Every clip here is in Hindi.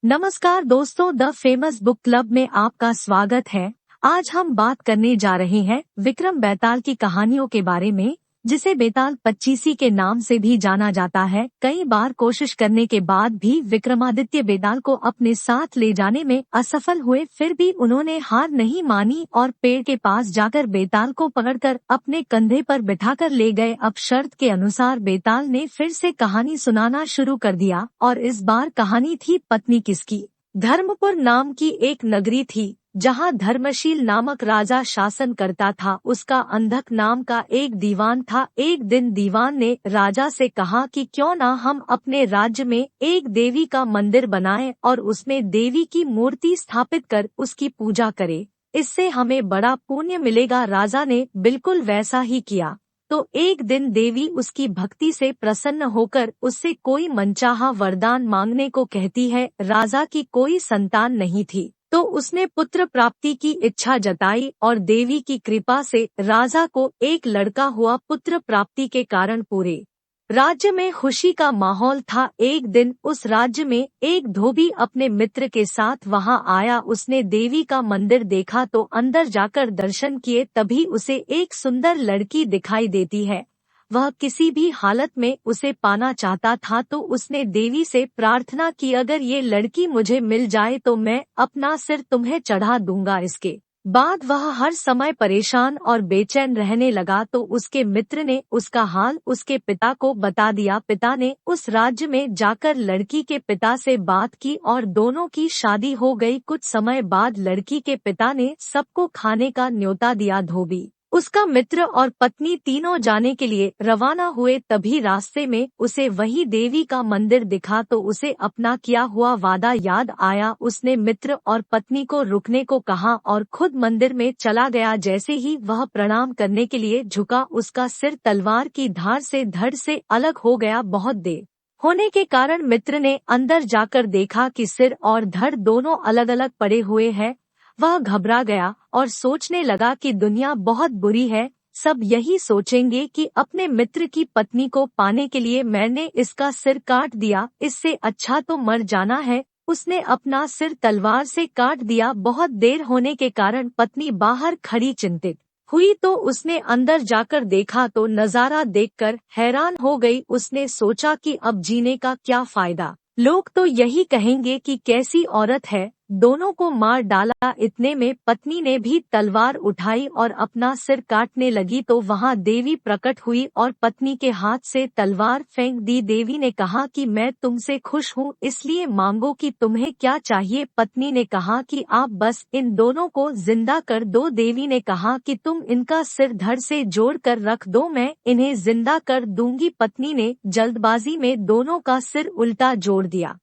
नमस्कार दोस्तों, द फेमस बुक क्लब में आपका स्वागत है। आज हम बात करने जा रहे हैं विक्रम बेताल की कहानियों के बारे में, जिसे बेताल पच्चीसी के नाम से भी जाना जाता है। कई बार कोशिश करने के बाद भी विक्रमादित्य बेताल को अपने साथ ले जाने में असफल हुए, फिर भी उन्होंने हार नहीं मानी और पेड़ के पास जाकर बेताल को पकड़कर अपने कंधे पर बिठाकर ले गए। अब शर्त के अनुसार बेताल ने फिर से कहानी सुनाना शुरू कर दिया और इस बार कहानी थी पत्नी किसकी। धर्मपुर नाम की एक नगरी थी जहाँ धर्मशील नामक राजा शासन करता था। उसका अंधक नाम का एक दीवान था। एक दिन दीवान ने राजा से कहा कि क्यों ना हम अपने राज्य में एक देवी का मंदिर बनाएं और उसमें देवी की मूर्ति स्थापित कर उसकी पूजा करें, इससे हमें बड़ा पुण्य मिलेगा। राजा ने बिल्कुल वैसा ही किया। तो एक दिन देवी उसकी भक्ति से प्रसन्न होकर उससे कोई मनचाहा वरदान मांगने को कहती है। राजा की कोई संतान नहीं थी, तो उसने पुत्र प्राप्ति की इच्छा जताई और देवी की कृपा से राजा को एक लड़का हुआ। पुत्र प्राप्ति के कारण पूरे राज्य में खुशी का माहौल था। एक दिन उस राज्य में एक धोबी अपने मित्र के साथ वहां आया। उसने देवी का मंदिर देखा तो अंदर जाकर दर्शन किए। तभी उसे एक सुंदर लड़की दिखाई देती है। वह किसी भी हालत में उसे पाना चाहता था, तो उसने देवी से प्रार्थना की, अगर ये लड़की मुझे मिल जाए तो मैं अपना सिर तुम्हें चढ़ा दूंगा। इसके बाद वह हर समय परेशान और बेचैन रहने लगा। तो उसके मित्र ने उसका हाल उसके पिता को बता दिया। पिता ने उस राज्य में जाकर लड़की के पिता से बात की और दोनों की शादी हो गई। कुछ समय बाद लड़की के पिता ने सबको खाने का न्योता दिया। धोबी, उसका मित्र और पत्नी तीनों जाने के लिए रवाना हुए। तभी रास्ते में उसे वही देवी का मंदिर दिखा तो उसे अपना किया हुआ वादा याद आया। उसने मित्र और पत्नी को रुकने को कहा और खुद मंदिर में चला गया। जैसे ही वह प्रणाम करने के लिए झुका, उसका सिर तलवार की धार से धड़ से अलग हो गया। बहुत देर होने के कारण मित्र ने अंदर जाकर देखा कि सिर और धड़ दोनों अलग अलग पड़े हुए हैं। वह घबरा गया और सोचने लगा कि दुनिया बहुत बुरी है। सब यही सोचेंगे कि अपने मित्र की पत्नी को पाने के लिए मैंने इसका सिर काट दिया, इससे अच्छा तो मर जाना है। उसने अपना सिर तलवार से काट दिया। बहुत देर होने के कारण पत्नी बाहर खड़ी चिंतित हुई, तो उसने अंदर जाकर देखा तो नजारा देखकर हैरान हो गई। उसने सोचा कि अब जीने का क्या फायदा, लोग तो यही कहेंगे कि कैसी औरत है, दोनों को मार डाला। इतने में पत्नी ने भी तलवार उठाई और अपना सिर काटने लगी, तो वहां देवी प्रकट हुई और पत्नी के हाथ से तलवार फेंक दी। देवी ने कहा कि मैं तुमसे खुश हूँ, इसलिए मांगो कि तुम्हें क्या चाहिए। पत्नी ने कहा कि आप बस इन दोनों को जिंदा कर दो। देवी ने कहा कि तुम इनका सिर धड़ से जोड़ कर रख दो, मैं इन्हें जिंदा कर दूंगी। पत्नी ने जल्दबाजी में दोनों का सिर उल्टा जोड़ दिया।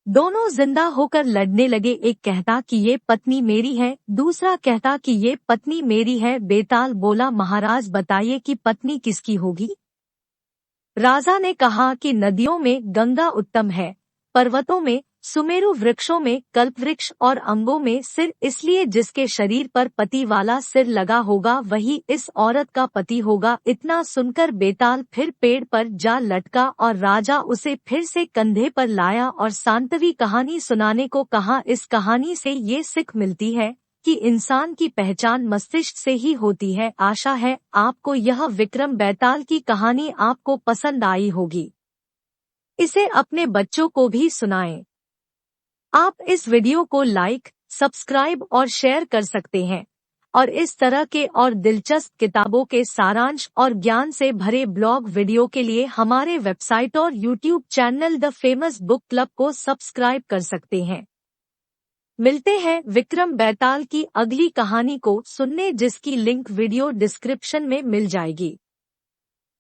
दोनों जिंदा होकर लड़ने लगे। एक कहता कि ये पत्नी मेरी है, दूसरा कहता कि ये पत्नी मेरी है। बेताल बोला, महाराज बताइए कि पत्नी किसकी होगी। राजा ने कहा कि नदियों में गंगा उत्तम है, पर्वतों में सुमेरु, वृक्षों में कल्पवृक्ष और अंगों में सिर, इसलिए जिसके शरीर पर पति वाला सिर लगा होगा वही इस औरत का पति होगा। इतना सुनकर बेताल फिर पेड़ पर जा लटका और राजा उसे फिर से कंधे पर लाया और सांत्वनी कहानी सुनाने को कहा। इस कहानी से ये सीख मिलती है कि इंसान की पहचान मस्तिष्क से ही होती है। आशा है आपको यह विक्रम बेताल की कहानी आपको पसंद आई होगी। इसे अपने बच्चों को भी सुनाएं। आप इस वीडियो को लाइक, सब्सक्राइब और शेयर कर सकते हैं और इस तरह के और दिलचस्प किताबों के सारांश और ज्ञान से भरे ब्लॉग वीडियो के लिए हमारे वेबसाइट और YouTube channel the famous book club को सब्सक्राइब कर सकते हैं। मिलते हैं विक्रम बेताल की अगली कहानी को सुनने, जिसकी लिंक वीडियो डिस्क्रिप्शन में मिल जाएगी।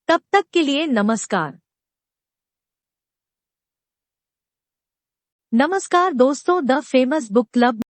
तब तक के लिए नमस्कार। नमस्कार दोस्तों, द फेमस बुक क्लब